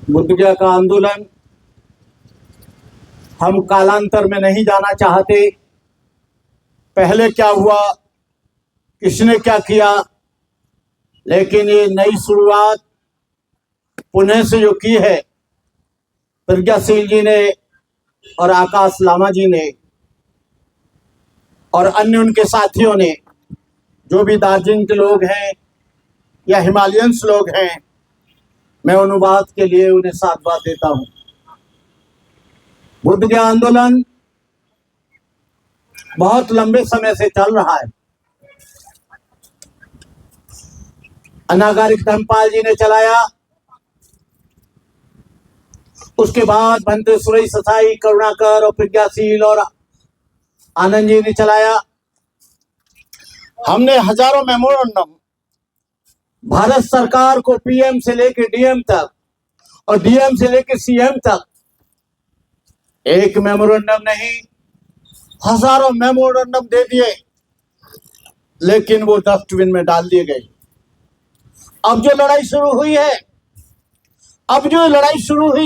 बुद्ध गया का आंदोलन हम कालांतर में नहीं जाना चाहते। पहले क्या हुआ, किसने क्या किया, लेकिन ये नई शुरुआत पुणे से जो की है प्रज्ञाशील जी ने और आकाश लामा जी ने और अन्य उनके साथियों ने, जो भी दार्जिलिंग के लोग हैं या हिमालयंस लोग हैं, मैं अनुवाद के लिए उन्हें साधुवाद देता हूं। बुद्ध गया आंदोलन बहुत लंबे समय से चल रहा है। अनागारिक धर्मपाल जी ने चलाया, उसके बाद भंते सुरेश ससाई, करुणाकर और प्रज्ञाशील और आनंद जी ने चलाया। हमने हजारों मेमोरेंडम भारत सरकार को, पीएम से लेकर डीएम तक और डीएम से लेकर सीएम तक, एक मेमोरेंडम नहीं हजारों मेमोरेंडम दे दिए, लेकिन वो डस्टबिन में डाल दिए गए। अब जो लड़ाई शुरू हुई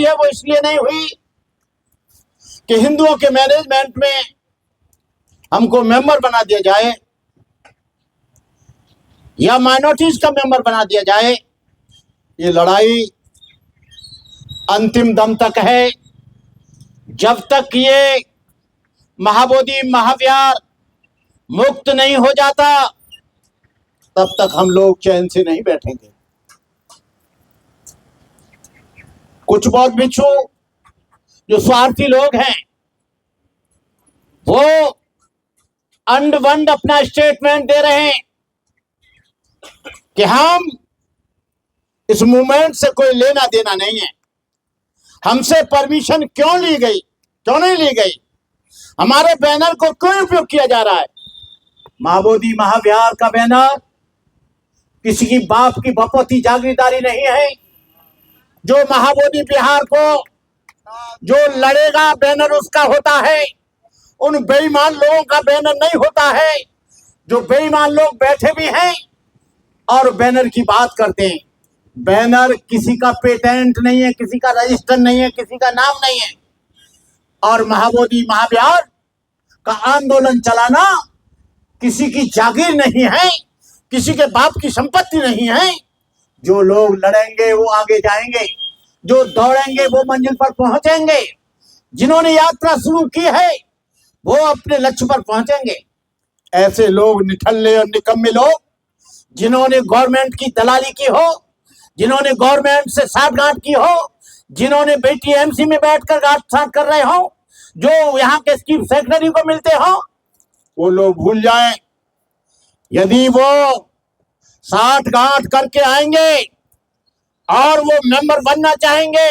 है, वो इसलिए नहीं हुई कि हिंदुओं के मैनेजमेंट में हमको मेंबर बना दिया जाए या माइनॉरिटीज का मेंबर बना दिया जाए। ये लड़ाई अंतिम दम तक है। जब तक ये महाबोधि महाविहार मुक्त नहीं हो जाता, तब तक हम लोग चैन से नहीं बैठेंगे। कुछ बौद्ध भिक्षु जो स्वार्थी लोग हैं, वो अंड वंड अपना स्टेटमेंट दे रहे हैं कि हम इस मूवमेंट से कोई लेना देना नहीं है। हमसे परमिशन क्यों नहीं ली गई, हमारे बैनर को क्यों उपयोग किया जा रहा है। महाबोधि महाविहार का बैनर किसी की बाप की बपौती जागीरदारी नहीं है। जो महाबोधि विहार को जो लड़ेगा, बैनर उसका होता है। उन बेईमान लोगों का बैनर नहीं होता है। जो बेईमान लोग बैठे भी हैं और बैनर की बात करते हैं। बैनर किसी का पेटेंट नहीं है, किसी का रजिस्टर नहीं है, किसी का नाम नहीं है। और महाबोधि महाविहार का आंदोलन चलाना किसी की जागीर नहीं है, किसी के बाप की संपत्ति नहीं है। जो लोग लड़ेंगे वो आगे जाएंगे, जो दौड़ेंगे वो मंजिल पर पहुंचेंगे। जिन्होंने यात्रा शुरू की है वो अपने लक्ष्य पर पहुंचेंगे। ऐसे लोग निठल्ले और निकम्मे लोग, जिन्होंने गवर्नमेंट की दलाली की हो, जिन्होंने गवर्नमेंट से साठगांठ की हो, जिन्होंने BTMC में बैठकर गांठ कर रहे हो, जो यहाँ के चीफ सेक्रेटरी को मिलते हो, वो लोग भूल जाएं। यदि वो साठगांठ करके आएंगे और वो मेंबर बनना चाहेंगे,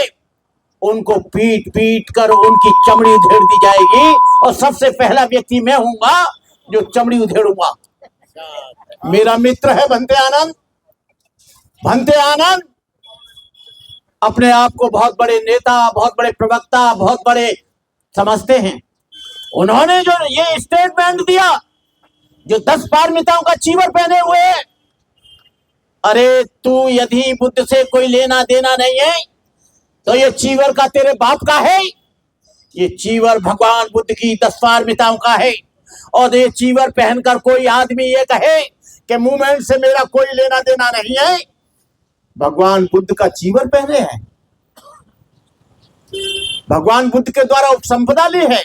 उनको पीट पीट कर उनकी चमड़ी उधेड़ दी जाएगी। और सबसे पहला व्यक्ति मैं हूंगा जो चमड़ी उधेड़ूंगा। मेरा मित्र है भंते आनंद। भंते आनंद अपने आप को बहुत बड़े नेता, बहुत बड़े प्रवक्ता, बहुत बड़े समझते हैं। उन्होंने जो ये स्टेटमेंट दिया, जो 10 पारमिताओं का चीवर पहने हुए है, अरे तू यदि बुद्ध से कोई लेना देना नहीं है तो ये चीवर का तेरे बाप का है। ये चीवर भगवान बुद्ध की 10 पारमिताओं का है। और ये चीवर पहनकर कोई आदमी ये कहे कि मूवमेंट से मेरा कोई लेना देना नहीं है, भगवान बुद्ध का चीवर पहने हैं। भगवान बुद्ध के द्वारा उपसंपदा ली है।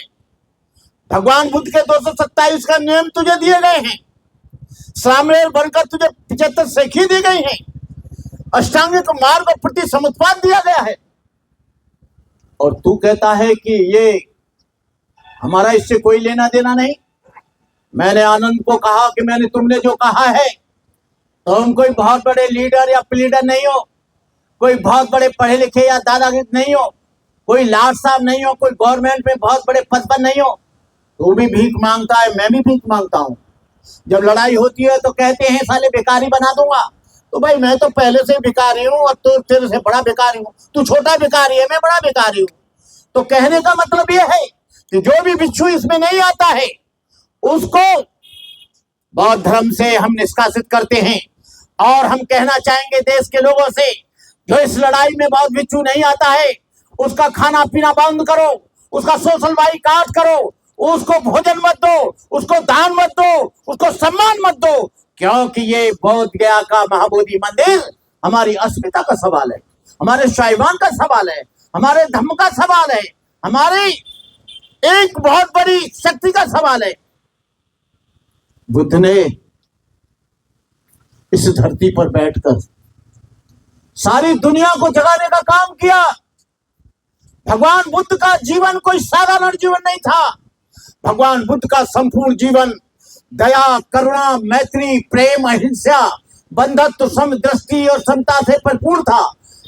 भगवान बुद्ध के 227 का नियम तुझे दिए गए हैं। सामने बनकर तुझे 75 सेखी दी गई हैं। अष्टांगिक मार्ग और प्रति समुत्पाद दिया गया है। और तू कहता है कि ये हमारा इससे कोई लेना देना नहीं। मैंने आनंद को कहा कि मैंने तुमने जो कहा है, तुम कोई बहुत बड़े लीडर या प्लीडर नहीं हो, कोई बहुत बड़े पढ़े लिखे या दादागिरी नहीं हो, कोई लाट साहब नहीं हो, कोई गवर्नमेंट में बहुत बड़े पद पर नहीं हो। तू भी भीख मांगता है, मैं भी भीख मांगता हूँ। जब लड़ाई होती है तो कहते हैं साले भिखारी बना दूंगा। तो भाई मैं तो पहले से भिखारी हूँ और तू तेरे से बड़ा भिखारी हूँ। तू छोटा भिखारी है, मैं बड़ा भिखारी हूँ। तो कहने का मतलब यह है कि जो भी भिक्षु इसमें नहीं आता है उसको बौद्ध धर्म से हम निष्कासित करते हैं। और हम कहना चाहेंगे देश के लोगों से, जो इस लड़ाई में बहुत बिच्छू नहीं आता है, उसका खाना पीना बंद करो, उसका सोशल बाइकाट करो, उसको भोजन मत दो, उसको दान मत दो, उसको सम्मान मत दो, क्योंकि ये बोध गया का महाबोधि मंदिर हमारी अस्मिता का सवाल है, हमारे स्वाभिमान का सवाल है, हमारे धर्म का सवाल है, हमारी एक बहुत बड़ी शक्ति का सवाल है। बुद्ध ने इस धरती पर बैठकर सारी दुनिया को जगाने का काम किया। भगवान बुद्ध का जीवन कोई साधारण जीवन नहीं था। भगवान बुद्ध का संपूर्ण जीवन दया, करुणा, मैत्री, प्रेम, अहिंसा, बंधुत्व, समदृष्टि और समता से भरपूर था।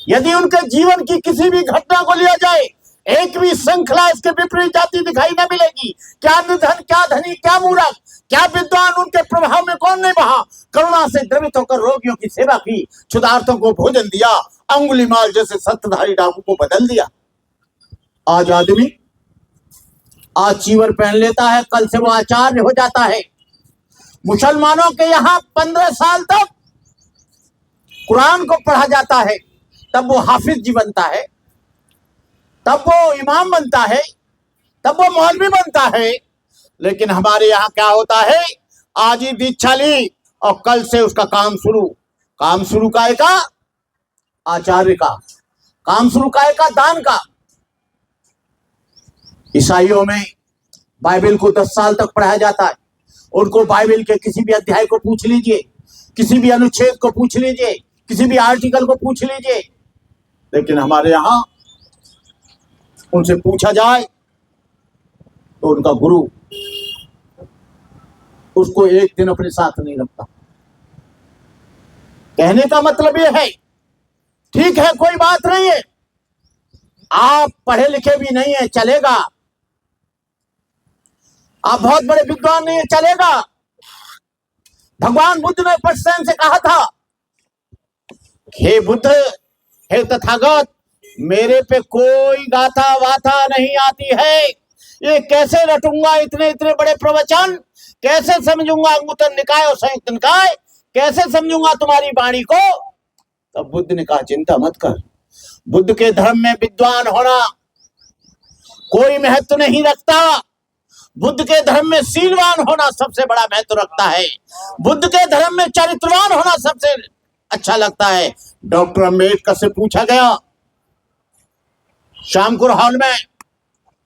यदि उनके जीवन की किसी भी घटना को लिया जाए, एक भी श्रृंखला इसके विपरीत जाती दिखाई न मिलेगी। क्या निर्धन, क्या धनी, क्या मूर्ख, क्या विद्वान, उनके प्रभाव में कौन नहीं बहा। करुणा से द्रवित होकर रोगियों की सेवा की, क्षुधार्तों को भोजन दिया, अंगुलीमाल जैसे सत्ताधारी डाकू को बदल दिया। आज आदमी आज चीवर पहन लेता है, कल से वो आचार्य हो जाता है। मुसलमानों के यहाँ 15 साल तक कुरान को पढ़ा जाता है, तब वो हाफिज जी बनता है, तब वो इमाम बनता है, तब वो मौलवी बनता है। लेकिन हमारे यहाँ क्या होता है, आज ही दीक्षा ली और कल से उसका काम शुरू काय का, आचार्य का काम शुरू काय का, दान का। ईसाइयों में बाइबल को 10 साल तक पढ़ाया जाता है। उनको बाइबल के किसी भी अध्याय को पूछ लीजिए, किसी भी अनुच्छेद को पूछ लीजिए, किसी भी आर्टिकल को पूछ लीजिए। लेकिन हमारे यहाँ उनसे पूछा जाए तो उनका गुरु उसको एक दिन अपने साथ नहीं रखता। कहने का मतलब यह है, ठीक है कोई बात नहीं है, आप पढ़े लिखे भी नहीं है, चलेगा। आप बहुत बड़े विद्वान नहीं है, चलेगा। भगवान बुद्ध ने पटसेन से कहा था, हे बुद्ध, हे तथागत, मेरे पे कोई गाथा वाथा नहीं आती है। ये कैसे रटूंगा इतने इतने बड़े प्रवचन, कैसे समझूंगा अंगुत्तर निकाय और संयुक्त निकाय, कैसे समझूंगा तुम्हारी वाणी को। तब बुद्ध ने कहा, चिंता मत कर, बुद्ध के धर्म में विद्वान होना कोई महत्व नहीं रखता। बुद्ध के धर्म में शीलवान होना सबसे बड़ा महत्व रखता है। बुद्ध के धर्म में चरित्रवान होना सबसे अच्छा लगता है। डॉक्टर अम्बेडकर से पूछा गया शामपुर हॉल में,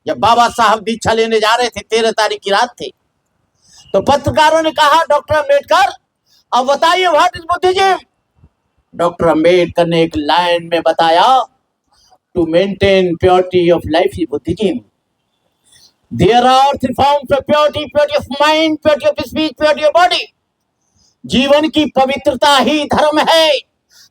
जब बाबा साहब दीक्षा लेने जा रहे थे, 13 तारीख की रात थी, तो पत्रकारों ने कहा, डॉक्टर अम्बेडकर अब बताइए what is Buddhism. Doctor Ambedkar ने एक लाइन में बताया, to maintain purity of life is Buddhism. There are 3 forms of purity, purity of mind, purity of speech, purity of body. जीवन की पवित्रता ही धर्म है,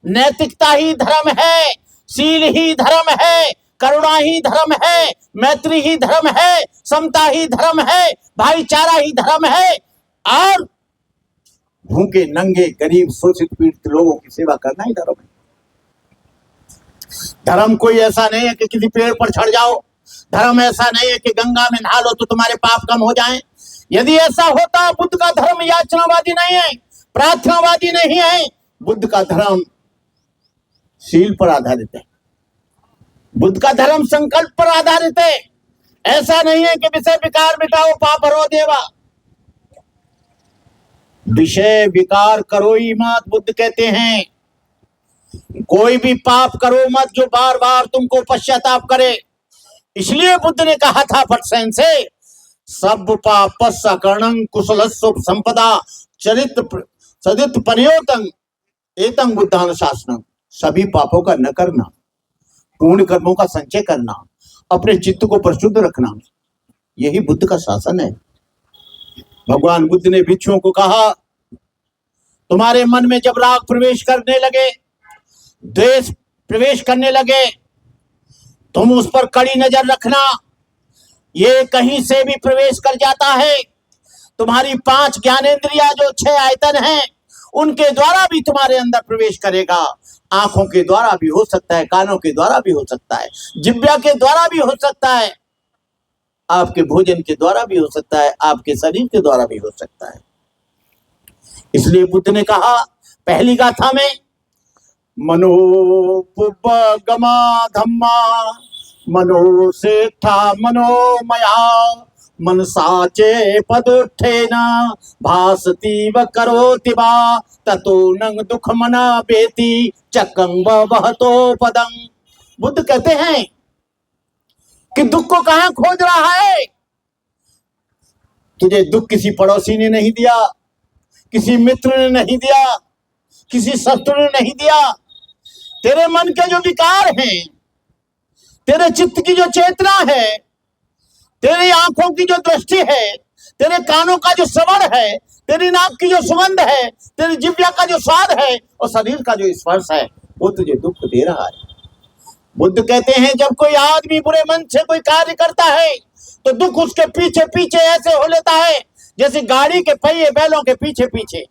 नैतिकता ही धर्म है, शील ही धर्म है, करुणा ही धर्म है, मैत्री ही धर्म है, समता ही धर्म है, भाईचारा ही धर्म है, और भूखे नंगे गरीब शोषित पीड़ित लोगों की सेवा करना ही धर्म है। धर्म कोई ऐसा नहीं है कि किसी पेड़ पर चढ़ जाओ, धर्म ऐसा नहीं है कि गंगा में नहा लो तो तुम्हारे पाप कम हो जाएं। यदि ऐसा होता, बुद्ध का धर्म याचनावादी नहीं है, प्रार्थनावादी नहीं है। बुद्ध का धर्म शील पर आधारित है, बुद्ध का धर्म संकल्प पर आधारित है। ऐसा नहीं है कि विषय विकार मिटाओ पाप हरो देवा। विषय विकार करो ही मत, बुद्ध कहते हैं। कोई भी पाप करो मत जो बार बार तुमको पश्चाताप करे। इसलिए बुद्ध ने कहा था पटसेन से, सब पापस् अकर्णं कुशलस्व संपदा चरित्र सदित परियोतंग एतं बुद्धानुशासनम। सभी पापों का न करना, पूर्ण कर्मों का संचय करना, अपने चित्त को परिशुद्ध रखना, यही बुद्ध का शासन है। भगवान बुद्ध ने भिक्षुओं को कहा, तुम्हारे मन में जब राग प्रवेश करने लगे, द्वेष प्रवेश करने लगे, तुम उस पर कड़ी नजर रखना। ये कहीं से भी प्रवेश कर जाता है। तुम्हारी 5 ज्ञानेंद्रिया जो 6 आयतन हैं, उनके द्वारा भी तुम्हारे अंदर प्रवेश करेगा। आंखों के द्वारा भी हो सकता है, कानों के द्वारा भी हो सकता है, जिह्वा के द्वारा भी हो सकता है, आपके भोजन के द्वारा भी हो सकता है, आपके शरीर के द्वारा भी हो सकता है। इसलिए बुद्ध ने कहा पहली गाथा में, मनोपुब्बगमा धम्मा मनो सेठा मनोमया मनसाचे पदुत्थेन भासतीव करोति वा ततो नंग दुख मना बेति चकंग वहतो पदं। बुद्ध कहते हैं कि दुख को कहां खोज रहा है? तुझे दुख किसी पड़ोसी ने नहीं दिया, किसी मित्र ने नहीं दिया, किसी शत्रु ने नहीं दिया। तेरे मन के जो विकार हैं, तेरे चित्त की जो चेतना है, तेरी आंखों की जो दृष्टि है, तेरे कानों का जो श्रवण है, तेरी नाक की जो सुगंध है, तेरी जिह्वा का जो स्वाद है और शरीर का जो स्पर्श है, वो तुझे दुख दे रहा है। बुद्ध कहते हैं जब कोई आदमी बुरे मन से कोई कार्य करता है तो दुख उसके पीछे पीछे ऐसे हो लेता है जैसे गाड़ी के पहिए बैलों के पीछे पीछे।